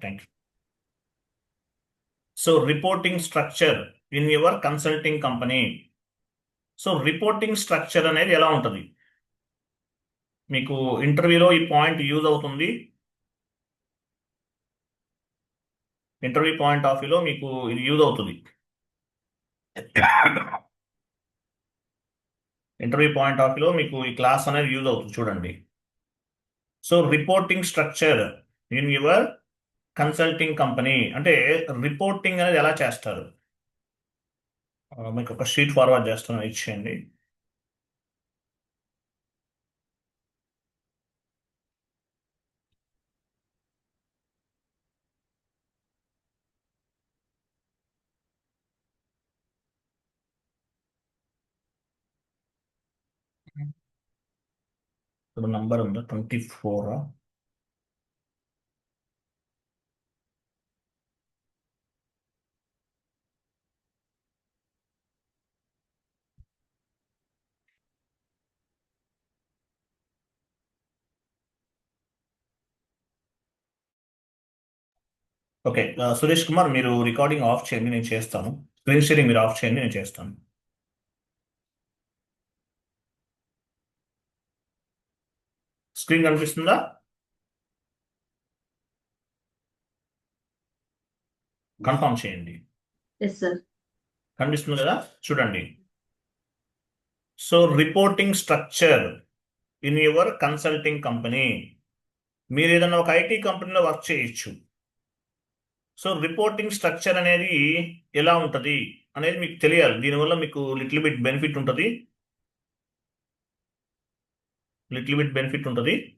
Thank you. So reporting structure in your consulting company. So reporting structure అనేది ఎలా ఉంటుంది? మీకు ఇంటర్వ్యూలో ఈ పాయింట్ యూజ్ అవుతుంది. ఇంటర్వ్యూ పాయింట్ ఆఫ్ వ్యూలో మీకు ఇది యూజ్ అవుతుంది. ఇంటర్వ్యూ పాయింట్ ఆఫ్ వ్యూలో మీకు ఈ క్లాస్ అనేది యూజ్ అవుతుంది, చూడండి. So reporting structure in your consulting company అంటే రిపోర్టింగ్ అనేది ఎలా చేస్తారు? మీకు ఒక షీట్ ఫార్వర్డ్ చేస్తాను, ఇచ్చేయండి. ఇప్పుడు నంబర్ ఉందా 24? ఓకే, సురేష్ కుమార్ మీరు రికార్డింగ్ ఆఫ్ చేయండి, నేను చేస్తాను. స్క్రీన్ షేరింగ్ మీరు ఆఫ్ చేయండి, నేను చేస్తాను. స్క్రీన్ కనిపిస్తుందా? కన్ఫర్మ్ చేయండి. Yes sir. కనిపిస్తుంది కదా, చూడండి. So reporting structure in your consulting company. మీరు ఏదైనా ఒక ఐటీ కంపెనీలో వర్క్ చేయొచ్చు. సో రిపోర్టింగ్ స్ట్రక్చర్ అనేది ఎలా ఉంటుంది అనేది మీకు తెలియాలి. దీనివల్ల మీకు లిటిల్ బిట్ బెనిఫిట్ ఉంటుంది.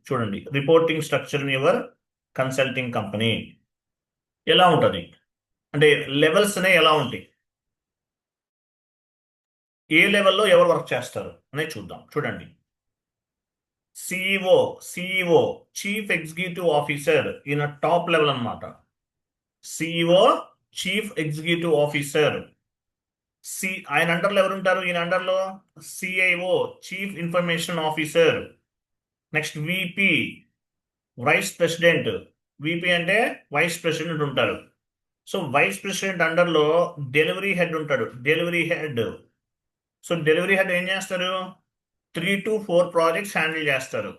చూడండి, reporting structure in your consulting company ఎలా ఉంటుంది అంటే లెవెల్స్ అనేవి ఎలా ఉంటాయి, ఏ లెవెల్లో ఎవరు వర్క్ చేస్తారు అనేది చూద్దాం. చూడండి, సిఇఓ చీఫ్ ఎగ్జిక్యూటివ్ ఆఫీసర్ ఈయన టాప్ లెవెల్ అన్నమాట. CEO chief executive officer. ఆయన అండర్లో ఎవరు ఉంటారు? ఈయన అండర్లో CIO chief information officer. Next VP vice president. VP అంటే వైస్ ప్రెసిడెంట్ ఉంటారు. సో వైస్ ప్రెసిడెంట్ అండర్లో డెలివరీ హెడ్ ఉంటాడు. సో డెలివరీ హెడ్ ఏం చేస్తారు? 3 to 4 ప్రాజెక్ట్స్ హ్యాండిల్ చేస్తారు.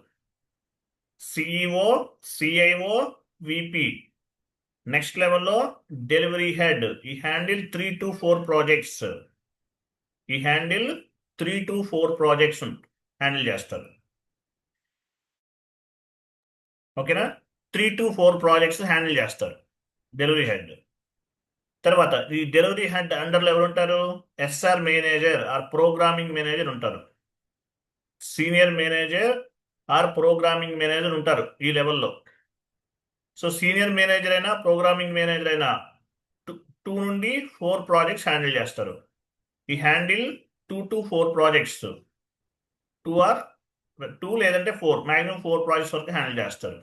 CEO, CIO, VP. నెక్స్ట్ లెవెల్లో డెలివరీ హెడ్ ఈ హ్యాండిల్ 3 to 4 ప్రాజెక్ట్స్. హ్యాండిల్ చేస్తారు. ఓకేనా? 3 to 4 ప్రాజెక్ట్స్ హ్యాండిల్ చేస్తారు డెలివరీ హెడ్. తర్వాత ఈ డెలివరీ హెడ్ అండర్లో ఎవరు ఉంటారు? SR manager or programming manager ఉంటారు. Senior manager or programming manager ఉంటారు ఈ లెవెల్లో. సో సీనియర్ మేనేజర్ అయినా ప్రోగ్రామింగ్ మేనేజర్ అయినా 2 నుండి 4 ప్రాజెక్ట్స్ హ్యాండిల్ చేస్తారు. ఈ హ్యాండిల్ 2 to 4 ప్రాజెక్ట్స్. 2 లేదంటే 4, మాక్సిమం 4 ప్రాజెక్ట్స్ వరకు హ్యాండిల్ చేస్తారు.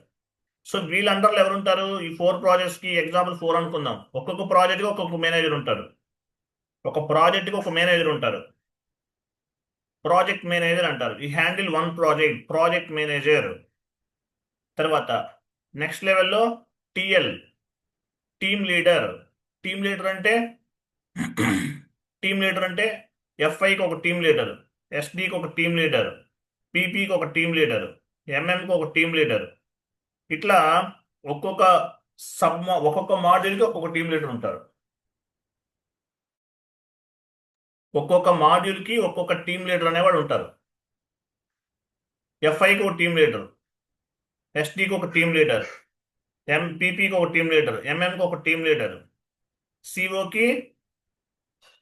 సో వీళ్ళ అండర్లో ఎవరు ఉంటారు? ఈ 4 ప్రాజెక్ట్స్కి ఎగ్జాంపుల్ 4 అనుకుందాం. ఒక్కొక్క ప్రాజెక్ట్కి ఒక్కొక్క మేనేజర్ ఉంటారు. ఒక ప్రాజెక్ట్కి ఒక మేనేజర్ ఉంటారు. ప్రాజెక్ట్ మేనేజర్ అంటారు. ఈ హ్యాండిల్ 1 ప్రాజెక్ట్ మేనేజర్. తర్వాత నెక్స్ట్ లెవెల్లో TL team leader. Team leader అంటే ఎఫ్ఐకి ఒక టీమ్ లీడర్, ఎస్డికి ఒక టీమ్ లీడర్, పీపీకి ఒక టీమ్ లీడర్, ఎంఎంకి ఒక టీమ్ లీడర్. ఇట్లా ఒక్కొక్క మాడ్యూల్కి ఒక్కొక్క టీమ్ లీడర్ ఉంటారు. ఒక్కొక్క మాడ్యూల్కి ఒక్కొక్క టీమ్ లీడర్ అనేవాడు ఉంటారు. ఎఫ్ఐకి ఒక టీమ్ లీడర్, ఎస్డికి ఒక టీమ్ లీడర్, పీపీకి ఒక టీమ్ లీడర్, ఎంఎంకి ఒక టీమ్ లీడర్, సిఓకి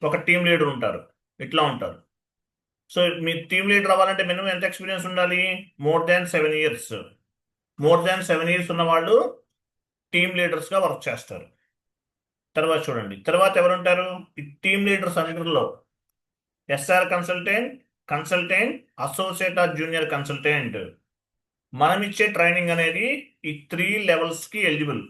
ఒక టీమ్ లీడర్ ఉంటారు. ఇట్లా ఉంటారు. సో మీ టీమ్ లీడర్ అవ్వాలంటే మినిమం ఎంత ఎక్స్పీరియన్స్ ఉండాలి? More than 7 years. More than 7 years ఉన్న వాళ్ళు టీమ్ లీడర్స్గా వర్క్ చేస్తారు. తర్వాత చూడండి, తర్వాత ఎవరుంటారు? ఈ టీమ్ లీడర్స్ అందరిలో SR consultant, associate or junior consultant. మనం ఇచ్చే ట్రైనింగ్ అనేది ఈ 3 లెవెల్స్కి eligible.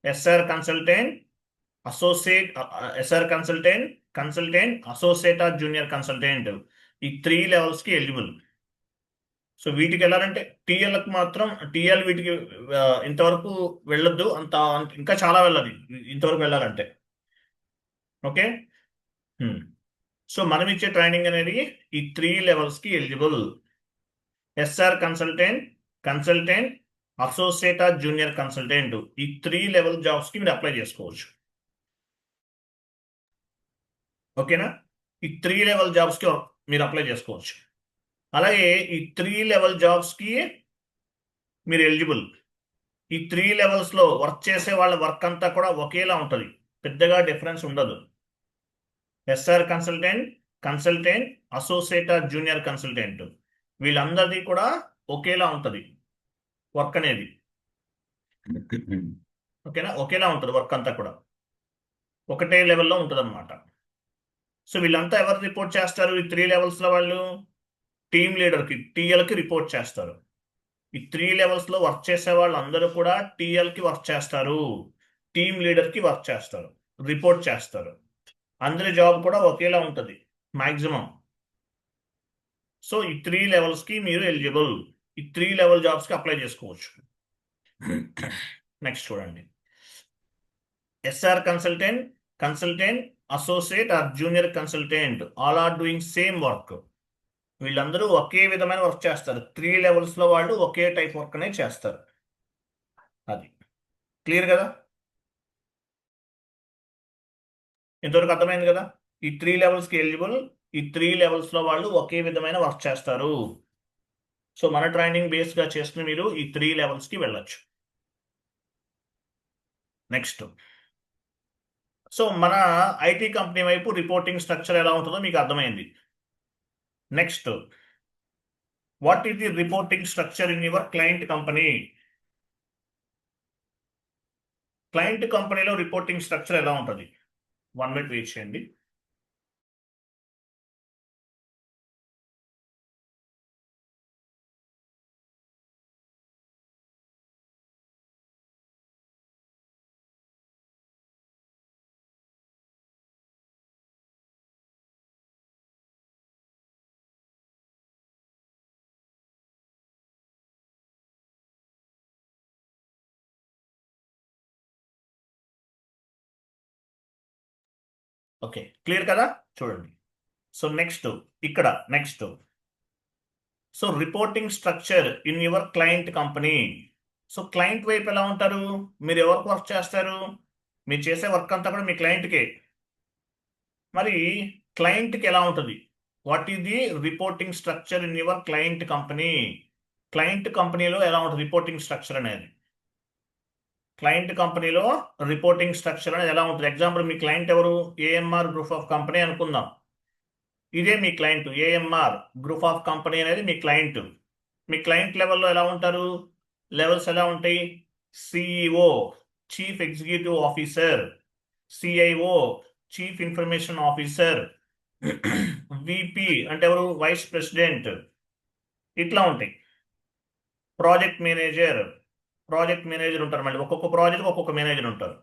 SR consultant, associate or junior consultant. ఈ 3 లెవెల్స్కి ఎలిజిబుల్. సో వీటికి వెళ్ళాలంటే టీఎల్కి మాత్రం టీఎల్ వీటికి ఇంతవరకు వెళ్ళొద్దు, అంత ఇంకా చాలా వెళ్ళాలి ఇంతవరకు వెళ్ళాలంటే. ఓకే. సో మనం ఇచ్చే ట్రైనింగ్ అనేది ఈ 3 లెవెల్స్కి eligible. SR consultant, consultant, associate or junior consultant, ఈ 3 లెవెల్ జాబ్స్కి మీరు అప్లై చేసుకోవచ్చు. ఓకేనా? ఈ 3 లెవెల్ జాబ్స్కి మీరు అప్లై చేసుకోవచ్చు. అలాగే ఈ 3 లెవెల్ జాబ్స్కి మీరు ఎలిజిబుల్. ఈ 3 లెవెల్స్లో వర్క్ చేసే వాళ్ళ వర్క్ అంతా కూడా ఒకేలా ఉంటుంది, పెద్దగా డిఫరెన్స్ ఉండదు. SR consultant, consultant, associate or junior consultant, వీళ్ళందరిది కూడా ఒకేలా ఉంటుంది వర్క్ అనేది. ఓకేనా? ఒకేలా ఉంటుంది వర్క్ అంతా కూడా, ఒకటే లెవెల్లో ఉంటుంది అనమాట. సో వీళ్ళంతా ఎవరు రిపోర్ట్ చేస్తారు? ఈ 3 లెవెల్స్లో వాళ్ళు టీమ్ లీడర్కి, టీఎల్కి రిపోర్ట్ చేస్తారు. ఈ 3 లెవెల్స్లో వర్క్ చేసే వాళ్ళు అందరూ కూడా టీఎల్కి వర్క్ చేస్తారు, టీమ్ లీడర్కి వర్క్ చేస్తారు, రిపోర్ట్ చేస్తారు. అందరి జాబ్ కూడా ఒకేలా ఉంటుంది మ్యాక్సిమం. సో ఈ 3 లెవెల్స్కి మీరు ఎలిజిబుల్. ఈ 3 లెవెల్ జాబ్స్కి అప్లై చేసుకోవచ్చు. నెక్స్ట్ చూడండి. SR consultant, consultant, associate or junior consultant all are doing same work. వీళ్ళందరూ ఒకే విధమైన వర్క్ చేస్తారు. 3 లెవెల్స్లో వాళ్ళు ఒకే టైప్ వర్క్ అనేది చేస్తారు. అది క్లియర్ కదా? ఇంతవరకు అర్థమైంది కదా? ఈ 3 లెవెల్స్కి ఎలిజిబుల్, ఈ 3 లెవెల్స్లో వాళ్ళు ఒకే విధమైన వర్క్ చేస్తారు. సో మన ట్రైనింగ్ బేస్గా చేసుకుని మీరు ఈ 3 లెవెల్స్కి వెళ్ళొచ్చు. నెక్స్ట్, సో మన ఐటీ కంపెనీ వైపు రిపోర్టింగ్ స్ట్రక్చర్ ఎలా ఉంటుందో మీకు అర్థమైంది. Next, what is the reporting structure in your client company? Client కంపెనీలో రిపోర్టింగ్ స్ట్రక్చర్ ఎలా ఉంటుంది? 1 మినిట్ వెయిట్ చేయండి. ఓకే, క్లియర్ కదా? చూడండి. సో నెక్స్ట్, ఇక్కడ next, so reporting structure in your client company. So client వైపు ఎలా ఉంటారు? మీరు ఎవరికి వర్క్ చేస్తారు? మీరు చేసే వర్క్ అంతా కూడా మీ క్లయింట్కే. మరి క్లయింట్కి ఎలా ఉంటుంది? What is the reporting structure in your client company? Client కంపెనీలో ఎలా ఉంటుంది రిపోర్టింగ్ స్ట్రక్చర్ అనేది? క్లయింట్ కంపెనీలో రిపోర్టింగ్ స్ట్రక్చర్ అనేది ఎలా ఉంటుంది? ఎగ్జాంపుల్, మీ క్లయింట్ ఎవరు? ఏఎంఆర్ గ్రూప్ ఆఫ్ కంపెనీ అనుకుందాం. ఇదే మీ client. AMR group of company అనేది మీ క్లయింట్. మీ క్లయింట్ లెవెల్లో ఎలా ఉంటారు? లెవెల్స్ ఎలా ఉంటాయి? CEO, chief executive officer, CIO, chief information officer, VP అంటే ఎవరు? Vice president. ఇట్లా ఉంటాయి. ప్రాజెక్ట్ మేనేజర్, ప్రాజెక్ట్ మేనేజర్ ఉంటారు. మళ్ళీ ఒక్కొక్క ప్రాజెక్ట్ ఒక్కొక్క మేనేజర్ ఉంటారు.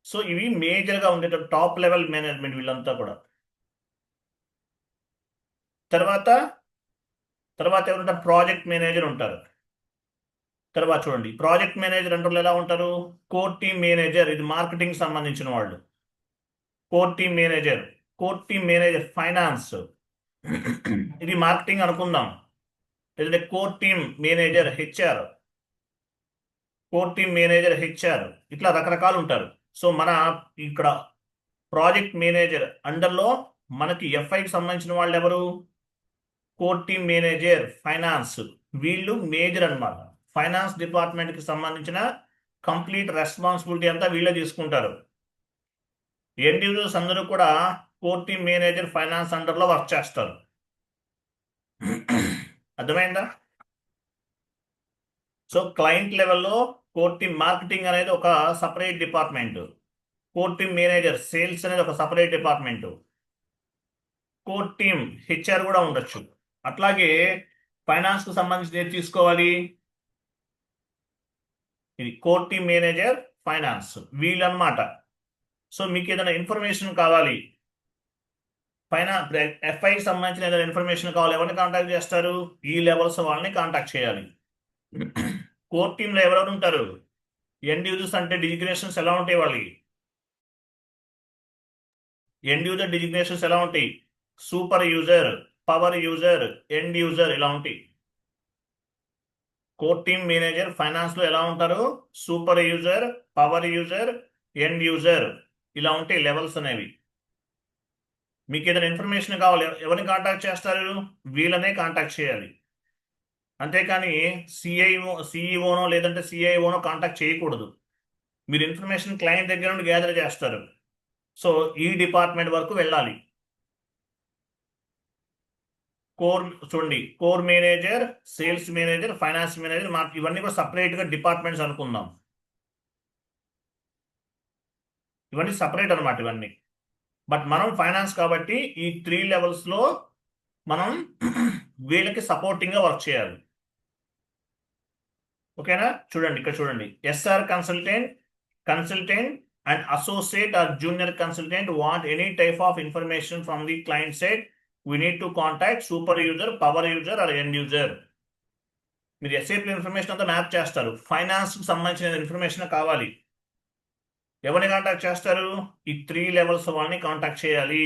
సో ఇవి మేజర్గా ఉండేట టాప్ లెవెల్ మేనేజ్మెంట్ వీళ్ళంతా కూడా. తర్వాత ఎవరుంటారు? ప్రాజెక్ట్ మేనేజర్ ఉంటారు. తర్వాత చూడండి, ప్రాజెక్ట్ మేనేజర్ అంటే ఎలా ఉంటారు? కోర్ టీమ్ మేనేజర్, ఇది మార్కెటింగ్ సంబంధించిన వాళ్ళు. Core team manager, core team manager finance, ఇది మార్కెటింగ్ అనుకుందాం. లేదంటే core team manager HR, core team manager HR, ఇట్లా రకరకాలు ఉంటారు. సో మన ఇక్కడ ప్రాజెక్ట్ మేనేజర్ అండర్లో మనకి ఎఫ్ఐకి సంబంధించిన వాళ్ళు ఎవరు? కోర్ టీమ్ మేనేజర్ ఫైనాన్స్, వీళ్ళు మేజర్ అనమాట. ఫైనాన్స్ డిపార్ట్మెంట్కి సంబంధించిన కంప్లీట్ రెస్పాన్సిబిలిటీ అంతా వీళ్ళే తీసుకుంటారు. ఇండివిజువల్స్ అందరూ కూడా కోర్ టీమ్ మేనేజర్ ఫైనాన్స్ అండర్లో వర్క్ చేస్తారు. అర్థమైందా? సో క్లయింట్ లెవెల్లో కోర్ టీమ్ మార్కెటింగ్ అనేది ఒక separate department, core team manager sales అనేది ఒక separate department, core team HR కూడా ఉండొచ్చు. అట్లాగే ఫైనాన్స్కు సంబంధించి ఏది తీసుకోవాలి? ఇది కోర్ టీమ్ మేనేజర్ ఫైనాన్స్, వీళ్ళనమాట. సో మీకు ఏదైనా ఇన్ఫర్మేషన్ కావాలి, ఎఫ్ఐకి సంబంధించిన ఏదైనా ఇన్ఫర్మేషన్ కావాలి, ఎవరిని కాంటాక్ట్ చేస్తారు? ఈ లెవెల్స్ వాళ్ళని కాంటాక్ట్ చేయాలి. కోర్ టీంలో ఎవరెవరు ఉంటారు? ఎండ్ యూజర్స్ అంటే డిజిగ్నేషన్స్ ఎలా ఉంటాయి వాళ్ళకి? ఎండ్ యూజర్ డిజిగ్నేషన్స్ ఎలా ఉంటాయి? Super user, power user, end user ఇలా ఉంటాయి. కోర్ టీమ్ మేనేజర్ ఫైనాన్స్ లో ఎలా ఉంటారు? Super user, power user, end user ఇలా ఉంటాయి లెవెల్స్ అనేవి. మీకు ఏదైనా ఇన్ఫర్మేషన్ కావాలి, ఎవరిని కాంటాక్ట్ చేస్తారు? వీళ్ళనే కాంటాక్ట్ చేయాలి. అంతేకాని సిఈఓనో లేదంటే సిఐఓనో కాంటాక్ట్ చేయకూడదు. మీరు ఇన్ఫర్మేషన్ క్లయింట్ దగ్గర నుండి గ్యాదర్ చేస్తారు. సో ఈ డిపార్ట్మెంట్ వరకు వెళ్ళాలి. చూడండి, core manager, sales manager, finance manager, ఇవన్నీ కూడా సపరేట్ గా డిపార్ట్మెంట్స్ అనుకుందాం. ఇవన్నీ సపరేట్ అనమాట ఇవన్నీ. బట్ మనం ఫైనాన్స్ కాబట్టి ఈ 3 లెవెల్స్ లో మనం వీళ్ళకి సపోర్టింగ్ గా వర్క్ చేయాలి. ఓకేనా? చూడండి, ఇక్కడ చూడండి, SR consultant and associate or junior consultant want any type of information from the client side, we need to contact super user, power user or end user. మీరు ఎస్ఏపీ ఇన్ఫర్మేషన్ అంతా map చేస్తారు. Finance కి సంబంధించిన information కావాలి, ఎవరిని contact చేస్తారు? ఈ 3 levels వాళ్ళని కాంటాక్ట్ చేయాలి.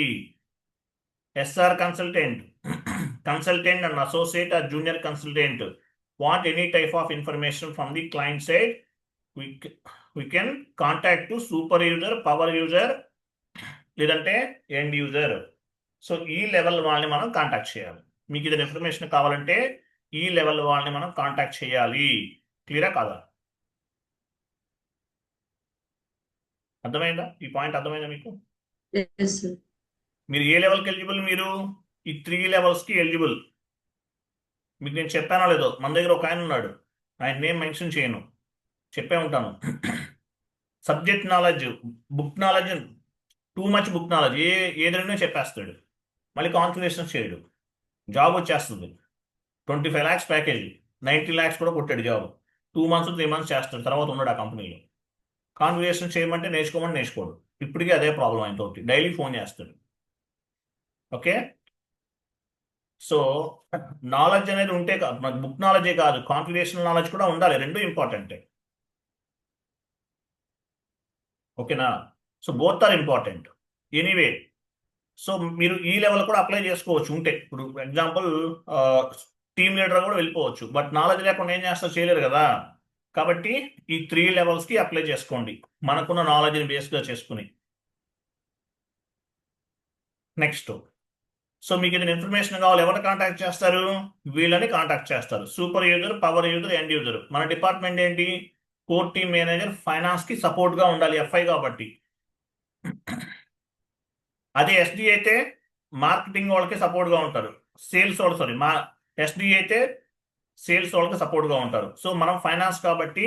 SR consultant and associate or junior consultant want any type of information from the client side, we can contact to super user, power user లేదంటే ఎండ్ యూజర్. సో ఈ level వాళ్ళని మనం contact చేయాలి. మీకు ఏదైనా information కావాలంటే ఈ లెవెల్ వాళ్ళని మనం కాంటాక్ట్ చేయాలి. క్లియరా కాదా? అర్థమైందా? ఈ పాయింట్ అర్థమైందా మీకు? మీరు ఏ లెవెల్కి ఎలిజిబుల్? మీరు ఈ 3 లెవెల్స్కి ఎలిజిబుల్. మీకు నేను చెప్పానో లేదో, మన దగ్గర ఒక ఆయన ఉన్నాడు, ఆయన నేమ్ మెన్షన్ చేయను, చెప్పే ఉంటాను. Subject knowledge, book knowledge, too much book knowledge, ఏదైనా చెప్పేస్తాడు, మళ్ళీ కాన్ఫిగరేషన్ చేయడు, జాబ్ వచ్చేస్తుంది. 25 lakhs ప్యాకేజీ, 90 lakhs కూడా కొట్టాడు జాబ్. 2 months 3 months చేస్తాడు, తర్వాత ఉన్నాడు ఆ కంపెనీలో. కాన్ఫిగరేషన్ చేయమంటే నేర్చుకోమని నేర్చుకోడు. ఇప్పటికీ అదే ప్రాబ్లం ఆయనతో, డైలీ ఫోన్ చేస్తాడు. ఓకే, సో నాలెడ్జ్ అనేది ఉంటే కాదు, మనకు బుక్ నాలెడ్జే కాదు, కాన్ఫిగరేషన్ నాలెడ్జ్ కూడా ఉండాలి. రెండు ఇంపార్టెంటే. ఓకేనా? So both are important. Anyway, so మీరు ఈ లెవెల్ కూడా అప్లై చేసుకోవచ్చు ఉంటే. ఇప్పుడు ఎగ్జాంపుల్ టీమ్ లీడర్ కూడా వెళ్ళిపోవచ్చు, బట్ నాలెడ్జ్ లేకుండా ఏం చేస్తారు? చేయలేరు కదా. కాబట్టి ఈ 3 లెవెల్స్కి అప్లై చేసుకోండి, మనకున్న నాలెడ్జ్ని బేస్గా చేసుకుని. నెక్స్ట్, సో మీకు ఏదైనా ఇన్ఫర్మేషన్ కావాలి, ఎవరిని కాంటాక్ట్ చేస్తారు? వీళ్ళని కాంటాక్ట్ చేస్తారు. Super user, power user, end user. మన డిపార్ట్మెంట్ ఏంటి? కోర్ టీమ్ మేనేజర్ ఫైనాన్స్కి సపోర్ట్గా ఉండాలి, ఎఫ్ఐ కాబట్టి. అదే ఎస్డి అయితే మార్కెటింగ్ వాళ్ళకి సపోర్ట్గా ఉంటారు. సేల్స్ వాళ్ళు, సారీ, ఎస్డి అయితే సేల్స్ వాళ్ళకి సపోర్ట్గా ఉంటారు. సో మనం ఫైనాన్స్ కాబట్టి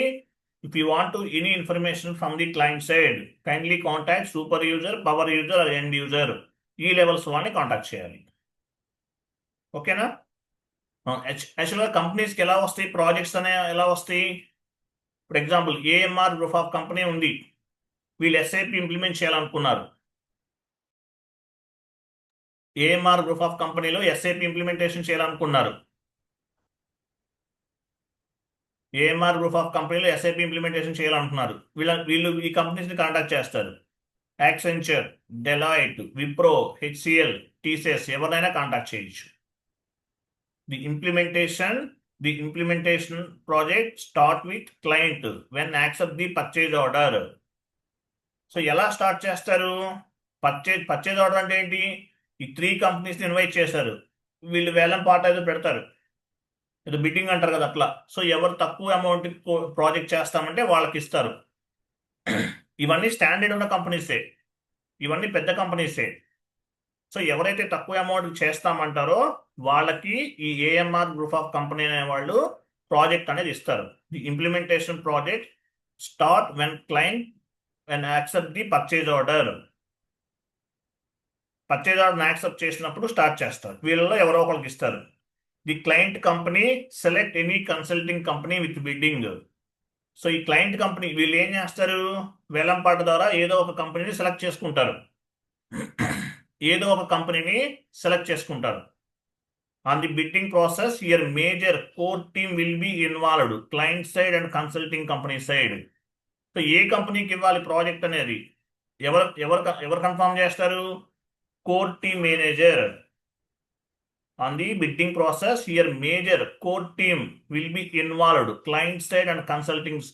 if you want to any information from the client side, kindly contact super user, power user are end user. ఈ లెవెల్స్ వాళ్ళని కాంటాక్ట్ చేయాలి. ఓకేనా? యాక్చువల్గా కంపెనీస్కి ఎలా వస్తాయి ప్రాజెక్ట్స్ అనే, ఎలా వస్తాయి? For example AMR group of company ఉంది, వీళ్ళు ఎస్ఐపి ఇంప్లిమెంట్ చేయాలనుకున్నారు. ఏఎంఆర్ గ్రూప్ ఆఫ్ కంపెనీలో ఎస్ఐపి ఇంప్లిమెంటేషన్ చేయాలనుకున్నారు. ఏఎంఆర్ గ్రూప్ ఆఫ్ కంపెనీలో ఎస్ఐపి ఇంప్లిమెంటేషన్ చేయాలనుకున్నారు. వీళ్ళు ఈ కంపెనీస్ని కాంటాక్ట్ చేస్తారు. యాక్సెంచర్, డెలాయిట్, విప్రో, హెచ్సిఎల్, టీసీఎస్ ఎవరినైనా కాంటాక్ట్ చేయొచ్చు. The implementation project start with client when accept the purchase order. So ఎలా స్టార్ట్ చేస్తారు? పర్చేజ్ ఆర్డర్ అంటే ఏంటి? ఈ 3 కంపెనీస్ని ఇన్వైట్ చేశారు, వీళ్ళు వేలం పాట ఏదో పెడతారు, ఏదో బిడ్డింగ్ అంటారు కదా, అట్లా. సో ఎవరు తక్కువ అమౌంట్ ప్రాజెక్ట్ చేస్తామంటే వాళ్ళకి ఇస్తారు. ఇవన్నీ స్టాండర్డ్ ఉన్న కంపెనీసే, ఇవన్నీ పెద్ద కంపెనీసే. సో ఎవరైతే తక్కువ అమౌంట్ చేస్తామంటారో వాళ్ళకి ఈ ఏఎంఆర్ గ్రూప్ ఆఫ్ కంపెనీ అనే వాళ్ళు ప్రాజెక్ట్ అనేది ఇస్తారు. The implementation project start when accept the purchase order. Purchase order accept చేసినప్పుడు స్టార్ట్ చేస్తారు. వీళ్ళలో ఎవరో ఒకరికి ఇస్తారు. The client company select any consulting company with bidding. So ఈ క్లయింట్ కంపెనీ వీళ్ళు ఏం చేస్తారు? వేలంపాట ద్వారా ఏదో ఒక కంపెనీని సెలెక్ట్ చేసుకుంటారు. ఏదో ఒక కంపెనీని సెలెక్ట్ చేసుకుంటారు. On the bidding process here major core team will be involved, client side and consulting company side. So ఏ కంపెనీకి ఇవ్వాలి ప్రాజెక్ట్ అనేది ఎవరు ఎవరు ఎవరు కన్ఫర్మ్ చేస్తారు? Core team manager. On the bidding process here major core team will be involved, client side and consulting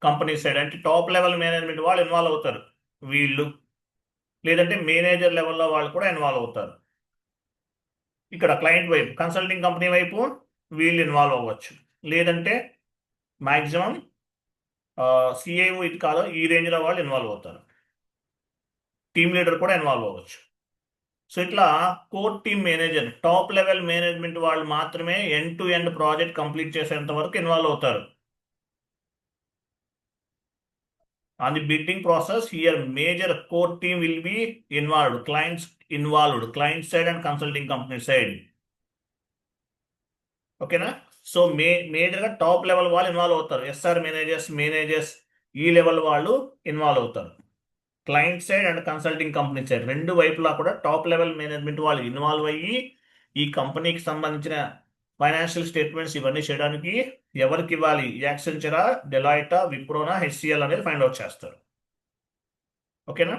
company side. అంటే top level management వాళ్ళు ఇన్వాల్వ్ అవుతారు వీళ్ళు, లేదంటే మేనేజర్ లెవెల్లో వాళ్ళు కూడా ఇన్వాల్వ్ అవుతారు. ఇక్కడ క్లయింట్ వైపు, కన్సల్టింగ్ కంపెనీ వైపు వీళ్ళు ఇన్వాల్వ్ అవ్వచ్చు, లేదంటే మ్యాక్సిమం సిఐఓ ఇది కాదు ఈ రేంజ్లో వాళ్ళు ఇన్వాల్వ్ అవుతారు. టీమ్ లీడర్ కూడా ఇన్వాల్వ్ అవ్వచ్చు. సో ఇట్లా core team manager, top level management వాళ్ళు మాత్రమే end to end project complete చేసేంత వరకు ఇన్వాల్వ్ అవుతారు. On the bidding process here major core team will be involved, client side and consulting company side. ఓకేనా? So మేజర్గా top level వాళ్ళు involve అవుతారు. SR managers ఈ లెవెల్ వాళ్ళు ఇన్వాల్వ్ అవుతారు. Client side and consulting company side రెండు వైపులా కూడా టాప్ లెవెల్ మేనేజ్మెంట్ వాళ్ళు ఇన్వాల్వ్ అయ్యి ఈ కంపెనీకి సంబంధించిన ఫైనాన్షియల్ స్టేట్మెంట్స్ ఇవన్నీ చేయడానికి ఎవరికి ఇవ్వాలి? యాక్సెంచరా, డెలాయిటా, విప్రోనా, హెచ్సిఎల్ అనేది ఫైండ్ అవుట్ చేస్తారు. ఓకేనా?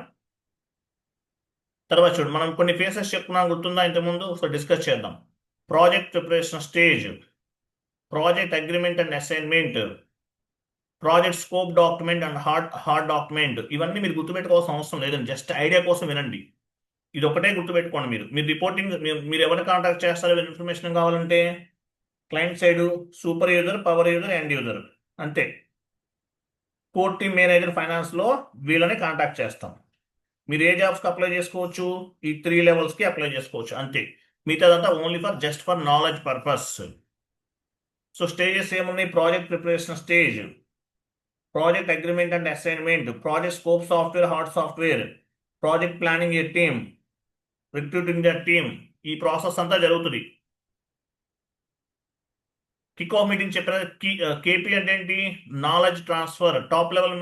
తర్వాత చూడు, మనం కొన్ని ఫేసెస్ చెప్పుకున్నాం, గుర్తుందా ఇంతకుముందు? సో డిస్కస్ చేద్దాం. Project preparation stage, project agreement and assignment, project scope document and hard document. ఇవన్నీ మీరు గుర్తుపెట్టుకోవాల్సిన అవసరం లేదండి, జస్ట్ ఐడియా కోసం వినండి. ఇది ఒకటే గుర్తుపెట్టుకోండి. మీరు రిపోర్టింగ్ మీరు ఎవరిని కాంటాక్ట్ చేస్తారో ఇన్ఫర్మేషన్ కావాలంటే client side super user, power user, end user, అంతే. కోర్ టీమ్ మేనేజర్ ఫైనాన్స్లో వీళ్ళని కాంటాక్ట్ చేస్తాం. మీరు ఏ జాబ్స్కి అప్లై చేసుకోవచ్చు? ఈ 3 లెవెల్స్కి అప్లై చేసుకోవచ్చు, అంతే. మిగతాదంతా only just for knowledge purpose. So stages ఏమున్నాయి? Project preparation stage, project agreement and assignment, project scope software, hard software, project planning a team, recruiting the team. ఈ ప్రాసెస్ అంతా జరుగుతుంది. కిక్ ఆఫ్ మీటింగ్ చెప్పిన KP అంటే ఏంటి? Knowledge transfer. Top level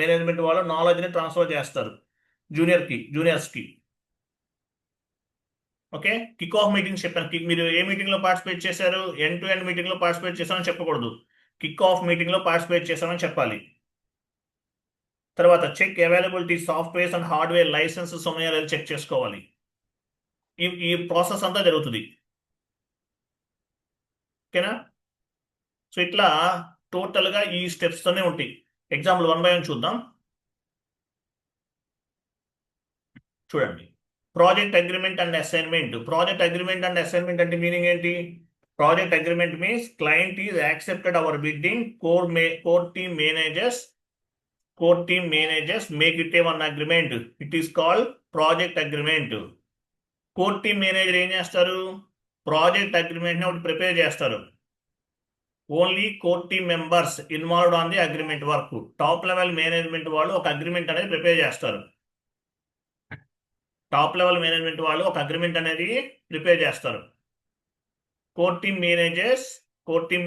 management వాళ్ళు నాలెడ్జ్ని transfer చేస్తారు జూనియర్స్కి. ఓకే, కిక్ ఆఫ్ మీటింగ్స్ చెప్పాను. మీరు ఏ మీటింగ్లో పార్టిసిపేట్ చేశారు? ఎండ్ టు ఎండ్ మీటింగ్లో పార్టిసిపేట్ చేశామని చెప్పకూడదు, కిక్ ఆఫ్ మీటింగ్లో పార్టిసిపేట్ చేశామని చెప్పాలి. తర్వాత check availability, softwares and hardware licences ఉన్నాయో లేదో చెక్ చేసుకోవాలి. ఈ ప్రాసెస్ అంతా జరుగుతుంది. ఓకేనా? సో ఇట్లా టోటల్గా ఈ స్టెప్స్తోనే ఉంటాయి. ఎగ్జాంపుల్ 1 by 1 చూద్దాం. చూడండి, project agreement and assignment. Project agreement and assignment అంటే మీనింగ్ ఏంటి? Project agreement means client is accepted our bidding, core team managers make it a one agreement. It is called project agreement. Core team manager ఏం చేస్తారు? Project అగ్రిమెంట్ని ఒకటి prepare చేస్తారు. Only core team members involved on the agreement work. Top level management వాళ్ళు ఒక agreement అనేది prepare చేస్తారు. Top level management వాళ్ళు ఒక అగ్రిమెంట్ అనేది ప్రిపేర్ చేస్తారు. కోర్ టీమ్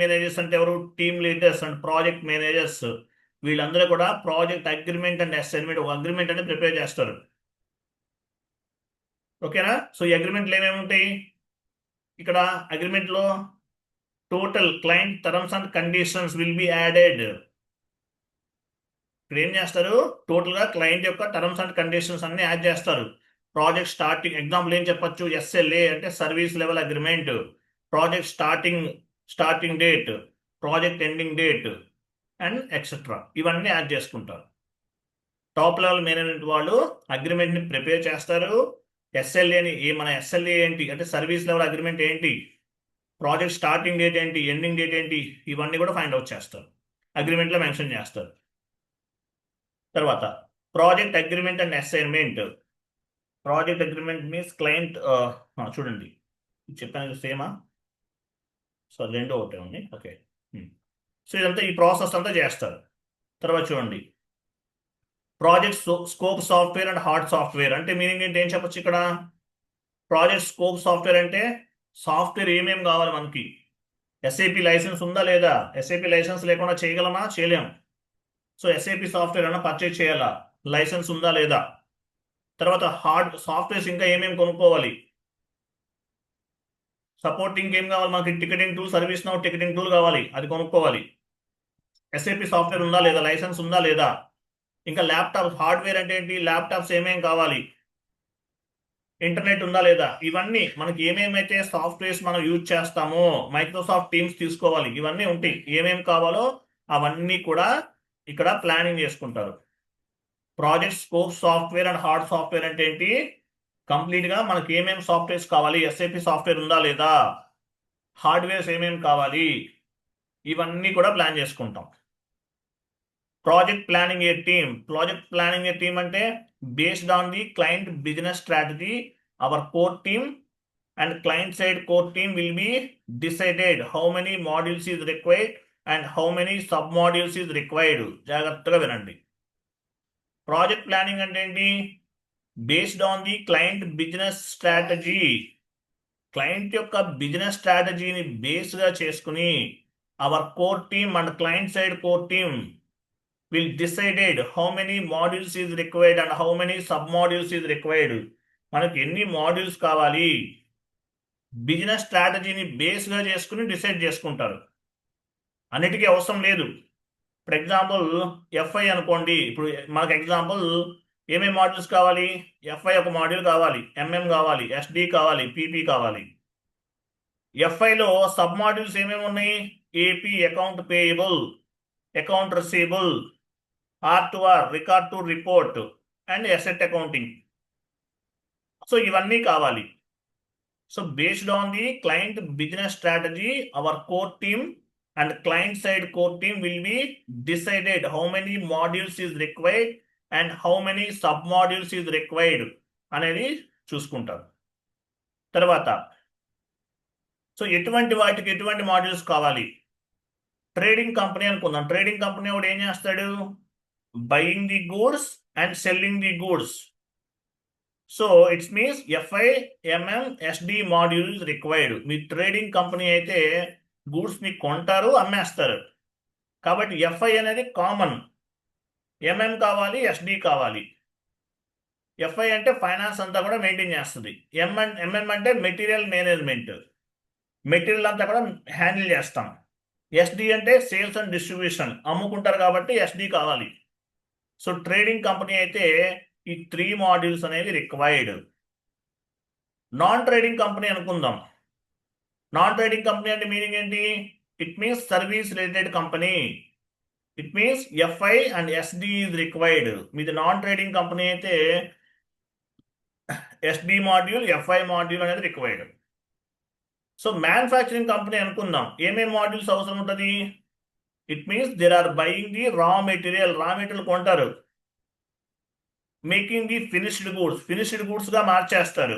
మేనేజర్స్ అంటే ఎవరు? Team leaders and project managers. వీళ్ళందరూ కూడా ప్రాజెక్ట్ అగ్రిమెంట్ అండ్ అసైన్మెంట్, ఒక అగ్రిమెంట్ అనేది ప్రిపేర్ చేస్తారు. ఓకేనా? సో ఈ అగ్రిమెంట్లు ఏమేమి ఉంటాయి? ఇక్కడ అగ్రిమెంట్లో total client terms and conditions will be added. ఇక్కడ ఏం చేస్తారు? టోటల్గా క్లయింట్ యొక్క టర్మ్స్ అండ్ కండిషన్స్ అన్ని యాడ్ చేస్తారు. ప్రాజెక్ట్ స్టార్టింగ్ ఎగ్జాంపుల్ ఏం చెప్పొచ్చు? ఎస్ఎల్ఏ అంటే service level agreement, project starting date, project ending date and etcetera, ఇవన్నీ యాడ్ చేసుకుంటారు. టాప్ లెవెల్ మేనేజ్మెంట్ వాళ్ళు అగ్రిమెంట్ని ప్రిపేర్ చేస్తారు. ఎస్ఎల్ఏని మన ఎస్ఎల్ఏ ఏంటి అంటే సర్వీస్ లెవెల్ అగ్రిమెంట్ ఏంటి, ప్రాజెక్ట్ స్టార్టింగ్ డేట్ ఏంటి, ఎండింగ్ డేట్ ఏంటి, ఇవన్నీ కూడా ఫైండ్ అవుట్ చేస్తారు, అగ్రిమెంట్లో మెన్షన్ చేస్తారు. తర్వాత project agreement and assignment. Project agreement means client, చూడండి చెప్పాను సేమా, సో రెండో ఒకటే ఉంది. ఓకే, సో ఇదంతా ఈ ప్రాసెస్ అంతా చేస్తారు. తర్వాత చూడండి, project scope software and hard software అంటే మీనింగ్ ఏంటి? ఏం చెప్పొచ్చు ఇక్కడ? ప్రాజెక్ట్ స్కోప్ సాఫ్ట్వేర్ అంటే సాఫ్ట్వేర్ ఏమేమి కావాలి మనకి? ఎస్ఏపి లైసెన్స్ ఉందా లేదా? ఎస్ఏపి లైసెన్స్ లేకుండా చేయగలమా? చేయలేం. సో ఎస్ఏపి సాఫ్ట్వేర్ అయినా పర్చేజ్ చేయాలా? లైసెన్స్ ఉందా లేదా? తర్వాత సాఫ్ట్వేర్స్ ఇంకా ఏమేమి కొనుక్కోవాలి, సపోర్టింగ్ ఏం కావాలి మనకి, ticketing tool, service now ticketing tool కావాలి, అది కొనుక్కోవాలి. ఎస్ఏపి సాఫ్ట్వేర్ ఉందా లేదా, లైసెన్స్ ఉందా లేదా, ఇంకా ల్యాప్టాప్ హార్డ్వేర్ అంటే ఏంటి, ల్యాప్టాప్స్ ఏమేం కావాలి, ఇంటర్నెట్ ఉందా లేదా, ఇవన్నీ మనకి ఏమేమైతే సాఫ్ట్వేర్స్ మనం యూజ్ చేస్తామో, మైక్రోసాఫ్ట్ టీమ్స్ తీసుకోవాలి, ఇవన్నీ ఉంటాయి, ఏమేమి కావాలో అవన్నీ కూడా ఇక్కడ ప్లానింగ్ చేసుకుంటారు. Project scope software and hard software అంటే ఏంటి, కంప్లీట్ గా మనకి ఏమేమి సాఫ్ట్వేర్స్ కావాలి, ఎస్ఏపి సాఫ్ట్వేర్ ఉందా లేదా, హార్డ్వేర్స్ ఏమేమి కావాలి, ఇవన్నీ కూడా ప్లాన్ చేసుకుంటాం. ప్రాజెక్ట్ ప్లానింగ్ ఏ టీమ్ అంటే based on the client business strategy, hour core team and client side core team will be decided how many modules is required and how many sub modules is required. జాగ్రత్తగా వినండి. Project planning అంటే ఏంటి, based on the client business strategy, client యొక్క business స్ట్రాటజీని బేస్గా చేసుకుని hour core team and client side core team will decided how many modules is required and how many sub modules is required. మనకి ఎన్ని modules కావాలి, business స్ట్రాటజీని బేస్గా చేసుకుని decide చేసుకుంటారు. అన్నిటికీ అవసరం లేదు. ఫర్ ఎగ్జాంపుల్ ఎఫ్ఐ అనుకోండి, ఇప్పుడు మనకు ఎగ్జాంపుల్ ఏమేమి మాడ్యూల్స్ కావాలి, ఎఫ్ఐ ఒక మాడ్యూల్ కావాలి, ఎంఎం కావాలి, ఎస్డి కావాలి, పీపీ కావాలి. ఎఫ్ఐలో సబ్ మాడ్యూల్స్ ఏమేమి ఉన్నాయి, AP account payable, account receivable, R2R record to report and asset accounting. So ఇవన్నీ కావాలి. So based on the client business strategy, our core team and client side core team will be decided how many modules is required and how many sub modules is required అనేది చూసుకుంటారు. తర్వాత so ఎటువంటి వాటికి ఎటువంటి modules కావాలి, trading company అనుకుందాం. Trading company వాడు ఏం చేస్తాడు, buying the goods and selling the goods. So it's means FI MM SD module is required. మీ ట్రేడింగ్ కంపెనీ అయితే గూడ్స్ని కొంటారు, అమ్మేస్తారు, కాబట్టి ఎఫ్ఐ అనేది కామన్, ఎంఎం కావాలి, ఎస్డి కావాలి. ఎఫ్ఐ అంటే ఫైనాన్స్ అంతా కూడా మెయింటైన్ చేస్తుంది, ఎంఎం అంటే మెటీరియల్ మేనేజ్మెంట్, మెటీరియల్ అంతా కూడా హ్యాండిల్ చేస్తాం. ఎస్డి అంటే సేల్స్ అండ్ డిస్ట్రిబ్యూషన్, అమ్ముకుంటారు కాబట్టి ఎస్డి కావాలి. సో ట్రేడింగ్ కంపెనీ అయితే ఈ 3 మాడ్యూల్స్ అనేవి రిక్వైర్డ్. నాన్ ట్రేడింగ్ కంపెనీ అనుకుందాం. నాన్ ట్రేడింగ్ కంపెనీ అంటే మీనింగ్ ఏంటి, it means service related company, it means FI and SD is required. మీది నాన్ ట్రేడింగ్ కంపెనీ అయితే ఎస్డి మాడ్యూల్, ఎఫ్ఐ మాడ్యూల్ అనేది required. So manufacturing company అనుకుందాం, ఏమేమి modules అవసరం ఉంటుంది, it means there are buying the raw material కొంటారు, making the finished goods గా మార్చేస్తారు,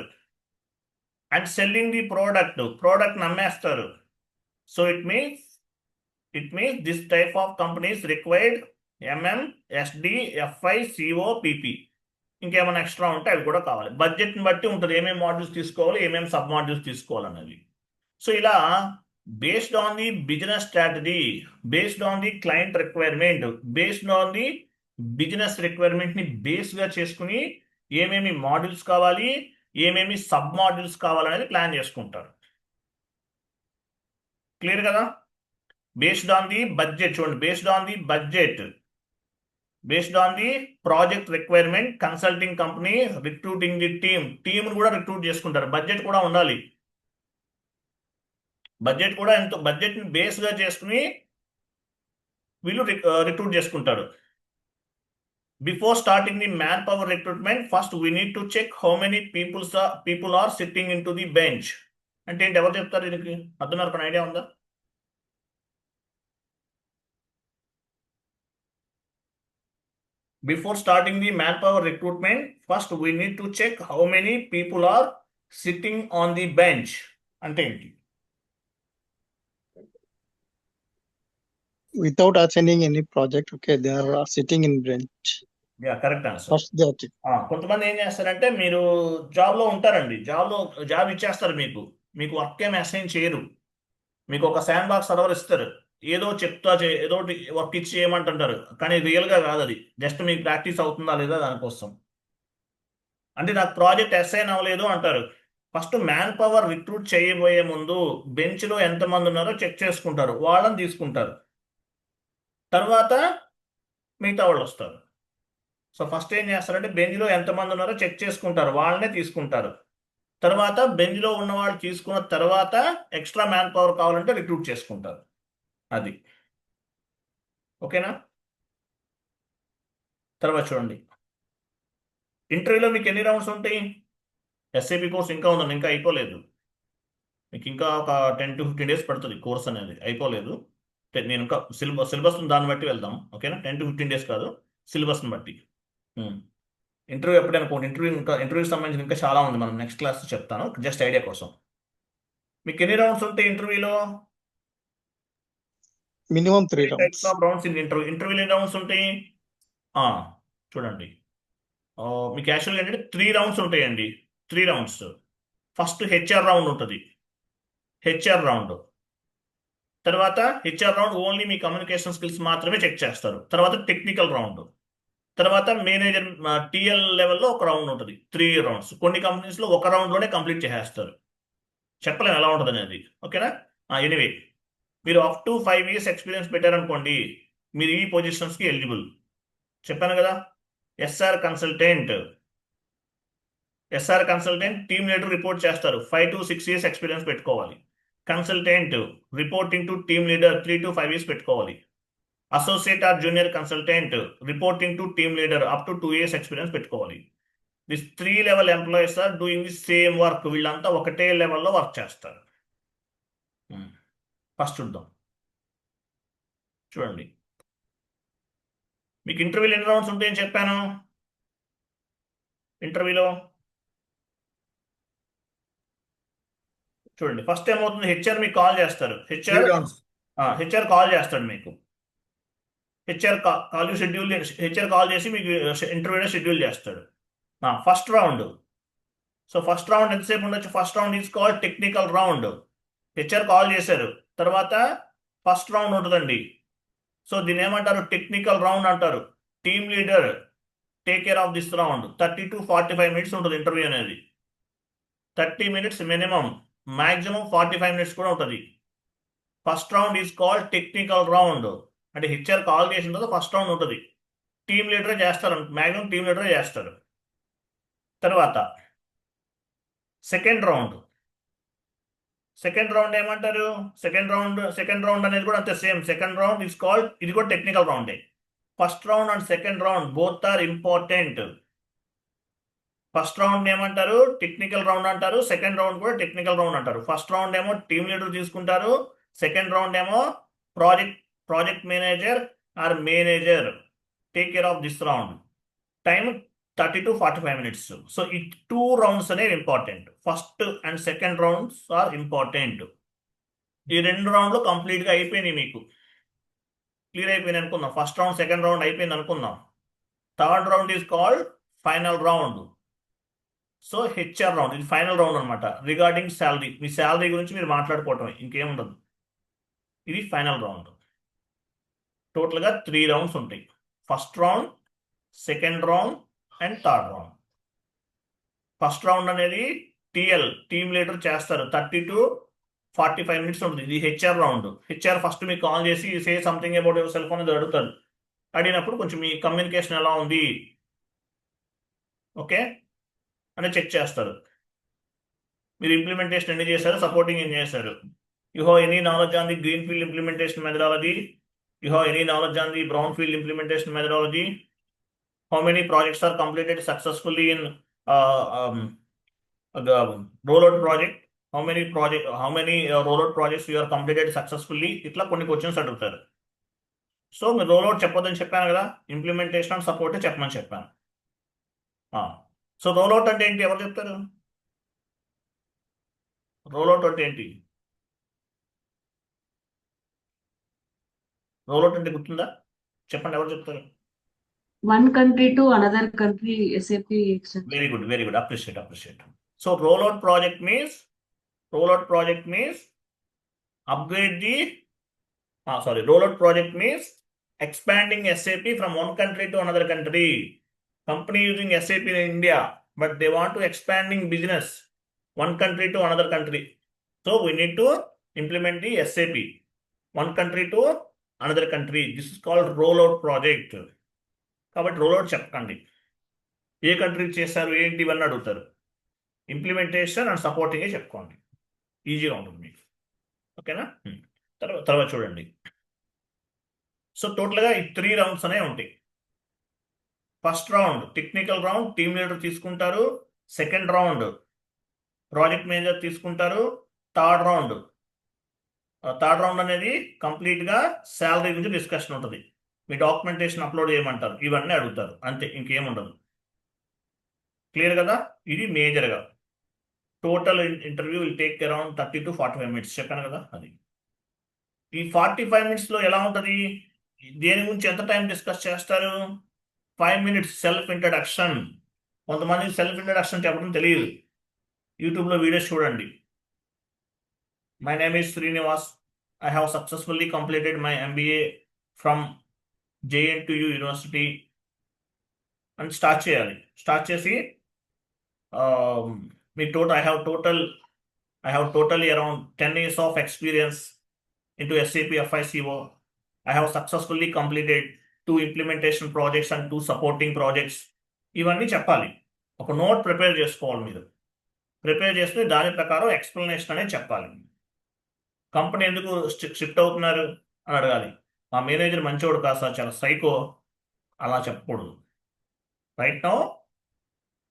అండ్ సెల్లింగ్ ది ప్రోడక్ట్ అమ్మేస్తారు. So it means this type of companies required MM SD FI CO PP. ఇంకేమైనా extra ఉంటే అవి కూడా కావాలి. బడ్జెట్ని బట్టి ఉంటుంది ఏమేమి మాడ్యూల్స్ తీసుకోవాలి, ఏమేమి సబ్ మాడ్యూల్స్ తీసుకోవాలన్నది. సో ఇలా based on the business strategy, based on the client requirement, based on the business రిక్వైర్మెంట్ని బేస్గా చేసుకుని ఏమేమి మాడ్యూల్స్ కావాలి, ఏమేమి సబ్ మాడ్యూల్స్ కావాలనేది ప్లాన్ చేసుకుంటారు. క్లియర్ కదా. బేస్డ్ ఆన్ ది బడ్జెట్, చూడండి, based on the budget, based on the project requirement, consulting company recruiting the team కూడా రిక్రూట్ చేసుకుంటారు. బడ్జెట్ కూడా ఉండాలి, బడ్జెట్ కూడా ఎంతో, బడ్జెట్ని బేస్గా చేసుకుని వీళ్ళు రిక్రూట్ చేసుకుంటారు. Before starting the manpower recruitment, first we need to check how many people are sitting into the bench. అంటే ఏంటి, ఎవరు చెప్తారు దీనికి, అర్థం ఐడియా ఉందా? Before starting the manpower recruitment, first we need to check how many people are sitting on the bench. అంటే ఏంటి, without assigning any project, okay, they are sitting in bench. Correct answer. First they are checking. కొంతమంది ఏం చేస్తారంటే, మీరు జాబ్లో ఉంటారండి, job ఇచ్చేస్తారు, మీకు వర్క్ ఏమి అసైన్ చేయరు, మీకు ఒక శాండ్ బాక్స్ సర్వర్ ఇస్తారు, ఏదో ఏదో వర్క్ ఇచ్చి చేయమంటుంటారు, కానీ రియల్గా కాదు, అది జస్ట్ మీకు ప్రాక్టీస్ అవుతుందా లేదా దానికోసం. అంటే నాకు ప్రాజెక్ట్ అసైన్ అవ్వలేదు అంటారు. ఫస్ట్ మ్యాన్ పవర్ రిక్రూట్ చేయబోయే ముందు బెంచ్లో ఎంతమంది ఉన్నారో చెక్ చేసుకుంటారు, వాళ్ళని తీసుకుంటారు. తర్వాత మిగతా వాళ్ళు వస్తారు. సో ఫస్ట్ ఏం చేస్తారంటే బెంచ్లో ఎంతమంది ఉన్నారో చెక్ చేసుకుంటారు, వాళ్ళనే తీసుకుంటారు. తర్వాత బెంచ్లో ఉన్న వాళ్ళు తీసుకున్న తర్వాత ఎక్స్ట్రా మ్యాన్ పవర్ కావాలంటే రిక్రూట్ చేసుకుంటారు. అది ఓకేనా? తర్వాత చూడండి, ఇంటర్వ్యూలో మీకు ఎన్ని రౌండ్స్ ఉంటాయి? ఎస్ఏపి కోర్స్ ఇంకా ఉందండి, ఇంకా అయిపోలేదు. మీకు ఇంకా ఒక 10 to 15 days పడుతుంది కోర్స్ అనేది, అయిపోలేదు. నేను ఇంకా సిలబస్ దాన్ని బట్టి వెళ్దాం. ఓకేనా? 10 to 15 days కాదు, సిలబస్ని బట్టి. ఇంటర్వ్యూ ఎప్పుడైనా అనుకోండి, ఇంటర్వ్యూకి సంబంధించిన ఇంకా చాలా ఉంది, మనం నెక్స్ట్ క్లాస్ చెప్తాను, జస్ట్ ఐడియా కోసం. మీకు ఎన్ని రౌండ్స్ ఉంటాయి ఇంటర్వ్యూలో? Minimum 3 types rounds. Of rounds in ఇంటర్వ్యూలో ఎన్ని రౌండ్స్ ఉంటాయి? చూడండి, మీకు యాక్చువల్గా ఏంటంటే 3 రౌండ్స్ ఉంటాయండి. 3 రౌండ్స్. ఫస్ట్ హెచ్ఆర్ రౌండ్ ఉంటుంది. హెచ్ఆర్ రౌండ్ తర్వాత హెచ్ఆర్ రౌండ్ ఓన్లీ మీ కమ్యూనికేషన్ స్కిల్స్ మాత్రమే చెక్ చేస్తారు. తర్వాత టెక్నికల్ రౌండ్, తర్వాత మేనేజర్ టిఎల్ లెవెల్లో ఒక రౌండ్ ఉంటుంది. 3 రౌండ్స్. కొన్ని కంపెనీస్లో ఒక రౌండ్లోనే కంప్లీట్ చేసేస్తారు, చెప్పలేము ఎలా ఉంటుంది అనేది. ఓకేనా? ఎనీవే, మీరు అప్ టు 5 years ఎక్స్పీరియన్స్ పెట్టారనుకోండి, మీరు ఈ పొజిషన్స్కి ఎలిజిబుల్. చెప్పాను కదా, SR consultant team leader report చేస్తారు, 5 to 6 years ఎక్స్పీరియన్స్ పెట్టుకోవాలి. Consultant reporting to team leader 3 to 5 years పెట్టుకోవాలి. Associate or junior consultant reporting to team leader up to 2 years experience పెట్టుకోవాలి. This 3 level employees are doing the same work. వీళ్ళంతా ఒకటే లెవెల్లో work చేస్తారు. First చూద్దాం. చూడండి, మీకు ఇంటర్వ్యూలో ఎన్ని రౌండ్స్ ఉంటాయని చెప్పాను? ఇంటర్వ్యూలో చూడండి, ఫస్ట్ ఏమవుతుంది, హెచ్ఆర్ మీకు కాల్ చేస్తారు. హెచ్ఆర్ కాల్ చేస్తాడు మీకు. హెచ్ఆర్ కాల్ చేసి మీకు ఇంటర్వ్యూలో షెడ్యూల్ చేస్తాడు. First round. So first round ఎంతసేపు ఉండొచ్చు? First round is called technical round. HR call చేశారు, తర్వాత ఫస్ట్ రౌండ్ ఉంటుందండి. సో దీన్ని ఏమంటారు? టెక్నికల్ రౌండ్ అంటారు. Team leader take care of this round. 30 to 45 minutes ఉంటుంది ఇంటర్వ్యూ అనేది. 30 minutes మినిమం, మ్యాక్సిమం 45 minutes కూడా ఉంటుంది. First round is called technical round. అంటే హెచ్ఆర్ కాల్ చేసిన తర్వాత ఫస్ట్ రౌండ్ ఉంటుంది. టీమ్ లీడరే చేస్తారు, మ్యాక్సిమం టీమ్ లీడరే చేస్తారు. తర్వాత సెకండ్ రౌండ్ ఏమంటారు? సెకండ్ రౌండ్ అనేది కూడా అంతే same. Second round is called, ఇది కూడా టెక్నికల్ రౌండే. First round and second round both are important. First round ఏమంటారు? టెక్నికల్ రౌండ్ అంటారు. సెకండ్ రౌండ్ కూడా టెక్నికల్ రౌండ్ అంటారు. ఫస్ట్ రౌండ్ ఏమో టీమ్ లీడర్ తీసుకుంటారు. సెకండ్ రౌండ్ ఏమో project manager or manager take care of this round. Time 30 to 45 minutes. So ఈ 2 rounds అనేవి important. First and second rounds are important. ఈ 2 రౌండ్లు కంప్లీట్గా అయిపోయినాయి, మీకు క్లియర్ అయిపోయింది అనుకుందాం. ఫస్ట్ రౌండ్ సెకండ్ రౌండ్ అయిపోయింది అనుకుందాం. Third round is called final round. So HR round, ఇది ఫైనల్ రౌండ్ అనమాట. రిగార్డింగ్ శాలరీ, మీ శాలరీ గురించి మీరు మాట్లాడుకోవటమే, ఇంకేముండదు. ఇది ఫైనల్ రౌండ్. టోటల్గా 3 rounds ఉంటాయి. First round, second round and third round. First round అనేది టీమ్ లీడర్ చేస్తారు, 30 to 45 minutes ఉంటుంది. ఇది హెచ్ఆర్ రౌండ్. హెచ్ఆర్ ఫస్ట్ మీకు కాల్ చేసి say something about your self అనేది అడుగుతారు. అడిగినప్పుడు కొంచెం మీ కమ్యూనికేషన్ ఎలా ఉంది, ఓకే అని చెక్ చేస్తారు. మీరు ఇంప్లిమెంటేషన్ ఎన్ని చేశారు, సపోర్టింగ్ ఏం చేశారు. You have any knowledge on the green field implementation methodology, you have any knowledge on the brown field implementation methodology. How many projects are completed successfully in the rollout project? How many rollout projects you are completed successfully? ఇట్లా కొన్ని questions అడుగుతారు. So మీరు rollout చెప్పొద్దని చెప్పాను కదా, implementation and support చెప్పమని చెప్పాను. So rollout అంటే ఏంటి, ఎవరు చెప్తారు? రోల్అవుట్ అంటే ఏంటి? రోల్అవుట్ అంటే గుర్తుందా? చెప్పండి, ఎవరు చెప్తారు? One country to another country SAP extension. Very good. Appreciate. So rollout project means rollout project means expanding SAP from one country to another country. Company using SAP in India but they want to expanding business one country to another country. So we need to implement the SAP one country to another country. This is called rollout project. కాబట్టి rollout చెప్పకండి. ఏ country చేశారు ఏంటి ఇవన్నీ అడుగుతారు. Implementation and supporting చెప్పుకోండి, ఈజీగా ఉంటుంది మీకు. ఓకేనా? తర్వాత చూడండి. సో టోటల్గా ఈ 3 రౌండ్స్ అనేవి ఉంటాయి. First round technical round, team leader తీసుకుంటారు. సెకండ్ రౌండ్ ప్రాజెక్ట్ మేనేజర్ తీసుకుంటారు. థర్డ్ రౌండ్ అనేది కంప్లీట్గా శాలరీ గురించి డిస్కషన్ ఉంటుంది. మీ డాక్యుమెంటేషన్ అప్లోడ్ చేయమంటారు, ఇవన్నీ అడుగుతారు, అంతే, ఇంకేముండదు. క్లియర్ కదా? ఇది మేజర్గా total interview will take around 30 to 45 minutes చెప్పాను కదా. అది ఈ 45 minutesలో ఎలా ఉంటుంది, దేని గురించి ఎంత టైం డిస్కస్ చేస్తారు? 5 minutes సెల్ఫ్ ఇంట్రడక్షన్. కొంతమంది సెల్ఫ్ ఇంట్రడక్షన్ చెప్పడం తెలియదు, యూట్యూబ్లో వీడియోస్ చూడండి. My name is Srinivas, I have successfully completed my MBA from JNTU university అని స్టార్ట్ చేయాలి. స్టార్ట్ చేసి me I have totally around 10 years of experience into SAP FICO. I have successfully completed 2 implementation projects and 2 supporting projects. ఇవన్నీ చెప్పాలి. ఒక note prepare చేసుకోవాలి. మీరు prepare చేస్తే దాని ప్రకారం ఎక్స్ప్లెనేషన్ అనేది చెప్పాలి. కంపెనీ ఎందుకు షిఫ్ట్ అవుతున్నారు అని అడగాలి. మా మేనేజర్ మంచివాడు కాదు సార్, చాలా సైకో, అలా చెప్పకూడదు. రైట్ నౌ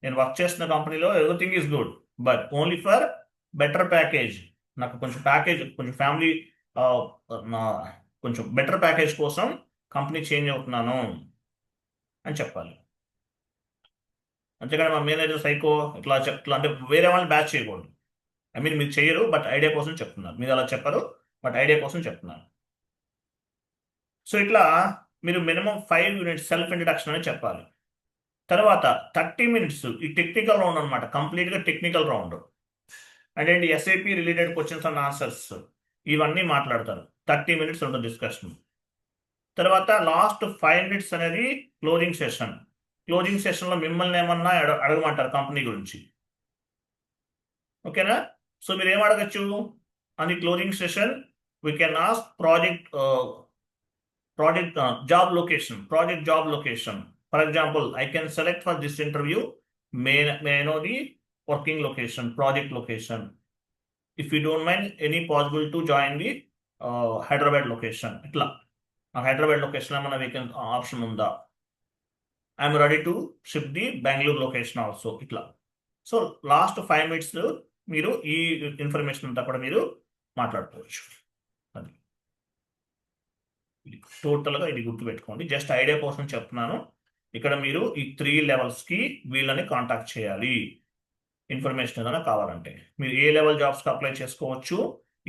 నేను వర్క్ చేస్తున్న కంపెనీలో everything is good, but only for better package. నాకు కొంచెం ప్యాకేజ్, కొంచెం ఫ్యామిలీ, కొంచెం బెటర్ ప్యాకేజ్ కోసం కంపెనీ చేంజ్ అవుతున్నాను అని చెప్పాలి. అంతేకాని మా మేనేజర్ సైకో ఇట్లా అంటే వేరే వాళ్ళని బ్యాచ్ చేయకూడదు. ఐ మీన్ మీరు చేయరు, బట్ ఐడియా కోసం చెప్తున్నారు. మీరు అలా చెప్పరు, బట్ ఐడియా కోసం చెప్తున్నారు. సో ఇట్లా మీరు మినిమం 5 units సెల్ఫ్ ఇంట్రడక్షన్ అని చెప్పాలి. తర్వాత 30 minutes ఈ టెక్నికల్ రౌండ్ అనమాట, కంప్లీట్గా టెక్నికల్ రౌండ్. అంటే SAP related questions and answers ఇవన్నీ మాట్లాడతారు. 30 minutes ఉంటుంది డిస్కషన్. తర్వాత లాస్ట్ 5 minutes అనేది క్లోజింగ్ సెషన్. క్లోజింగ్ సెషన్లో మిమ్మల్ని ఏమన్నా అడగమంటారు కంపెనీ గురించి. ఓకేనా? సో మీరు ఏం అడగచ్చు అని closing session? We can ask project job location. For example, I can select for this interview may know the working location, project location. If you don't mind any possible to join the Hyderabad location. ఇట్లా Hyderabad location ఏమన్నా వేకెన్ option ఉందా? I'm ready to shift the Bengaluru location also. ఇట్లా. So last 5 minutes మీరు ఈ information అంతా కూడా మీరు మాట్లాడుకోవచ్చు. అది టోటల్గా ఇది గుర్తుపెట్టుకోండి. జస్ట్ ఐడియా కోసం చెప్తున్నాను. ఇక్కడ మీరు ఈ 3 levelsకి వీళ్ళని కాంటాక్ట్ చేయాలి. ఇన్ఫర్మేషన్ ఏదైనా కావాలంటే మీరు ఏ లెవెల్ జాబ్స్కి అప్లై చేసుకోవచ్చు,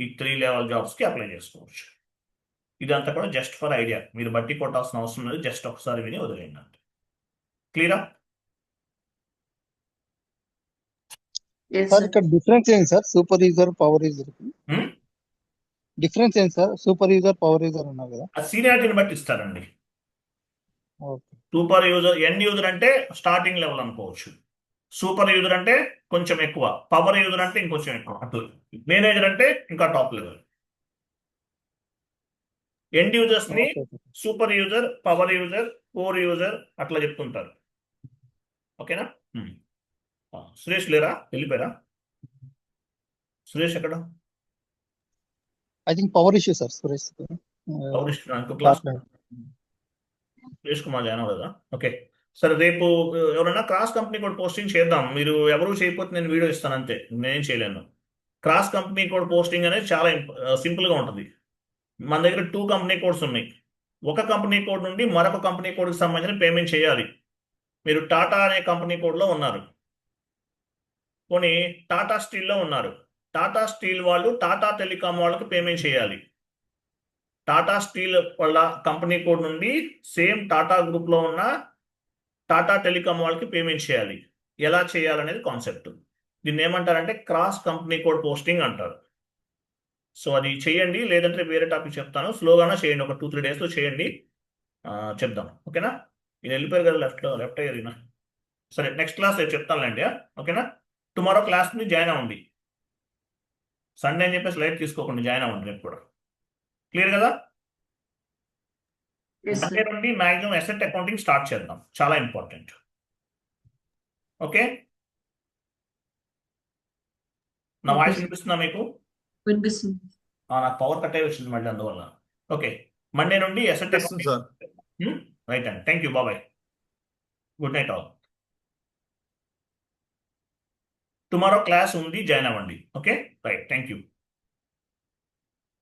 ఈ 3 level జాబ్స్కి అప్లై చేసుకోవచ్చు. ఇదంతా కూడా జస్ట్ ఫర్ ఐడియా, మీరు బట్టి కొట్టాల్సిన అవసరం లేదు. జస్ట్ ఒకసారి విని వదిలేయండి అంతే. క్లియరా? సార్ ఇక్కడ డిఫరెన్స్ ఏంటి sir? Super user, power user difference ఏంటి sir? Super user, power user ఉన్నారు కదా, ఆ సీనియారిటీని బట్టి ఇస్తారండి. Okay. Super user, end user అంటే స్టార్టింగ్ లెవెల్ అనుకోవచ్చు. సూపర్ యూజర్ అంటే కొంచెం ఎక్కువ, పవర్ యూజర్ అంటే ఇంకొంచెం ఎక్కువ, అట్లా. మేనేజర్ అంటే ఇంకా టాప్ లెవెల్. ఎండ్ యూజర్స్ని super user, power user, core user అట్లా చెప్తుంటారు. ఓకేనా? సురేష్ లేరా? వెళ్ళిపోయారా? సురేష్ ఎక్కడ? I think power issue sir. Suresh class Suresh Kumar join అవ్వదా? ఓకే, సరే. రేపు ఎవరైనా క్రాస్ కంపెనీ కోడ్ పోస్టింగ్ చేద్దాం. మీరు ఎవరు చేయకపోతే నేను వీడియో ఇస్తాను అంతే, నేనేం చేయలేను. క్రాస్ కంపెనీ కోడ్ పోస్టింగ్ అనేది చాలా సింపుల్గా ఉంటుంది. మన దగ్గర 2 కంపెనీ కోడ్స్ ఉన్నాయి. ఒక కంపెనీ కోడ్ నుండి మరొక కంపెనీ కోడ్కి సంబంధించిన పేమెంట్ చేయాలి. మీరు టాటా అనే కంపెనీ కోడ్లో ఉన్నారు, పోనీ టాటా స్టీల్లో ఉన్నారు. టాటా స్టీల్ వాళ్ళు టాటా టెలికాం వాళ్ళకి పేమెంట్ చేయాలి. టాటా స్టీల్ వాళ్ళ కంపెనీ కోడ్ నుండి సేమ్ టాటా గ్రూప్లో ఉన్న టాటా టెలికాం వాళ్ళకి పేమెంట్ చేయాలి. ఎలా చేయాలనేది కాన్సెప్ట్. దీన్ని ఏమంటారంటే క్రాస్ కంపెనీ కోడ్ పోస్టింగ్ అంటారు. సో అది చేయండి, లేదంటే వేరే టాపిక్ చెప్తాను. స్లోగానే చేయండి, ఒక 2-3 daysలో చేయండి, చెప్దాం. ఓకేనా? ఇది వెళ్ళిపోయారు కదా, లెఫ్ట్ అయ్యారు. సరే నెక్స్ట్ క్లాస్ రేపు చెప్తానులేండి. ఓకేనా? టుమారో క్లాస్ ని జాయిన్ అవ్వండి. సండే అని చెప్పేసి లైట్ తీసుకోకుండా జాయిన్ అవ్వండి రేపు కూడా. క్లియర్ కదా? Yes, Monday sir. నుండి మ్యాక్సిమం అసెట్ అకౌంటింగ్ స్టార్ట్ చేద్దాం, చాలా ఇంపార్టెంట్. ఓకే, నా Okay, వాయిస్ sir. వినిపిస్తుందా మీకు? వినిపిస్తుంది. నాకు పవర్ కట్ అయి వచ్చింది మళ్ళీ అందువల్ల. ఓకే, మండే నుండి అసెట్ వినిపిస్తుంది సార్. అకౌంటింగ్. రైట్ అండి, థ్యాంక్ యూ, బాబాయ్, good night all. Tomorrow class ఉంది, జాయిన్ అవ్వండి. Okay, right, thank you.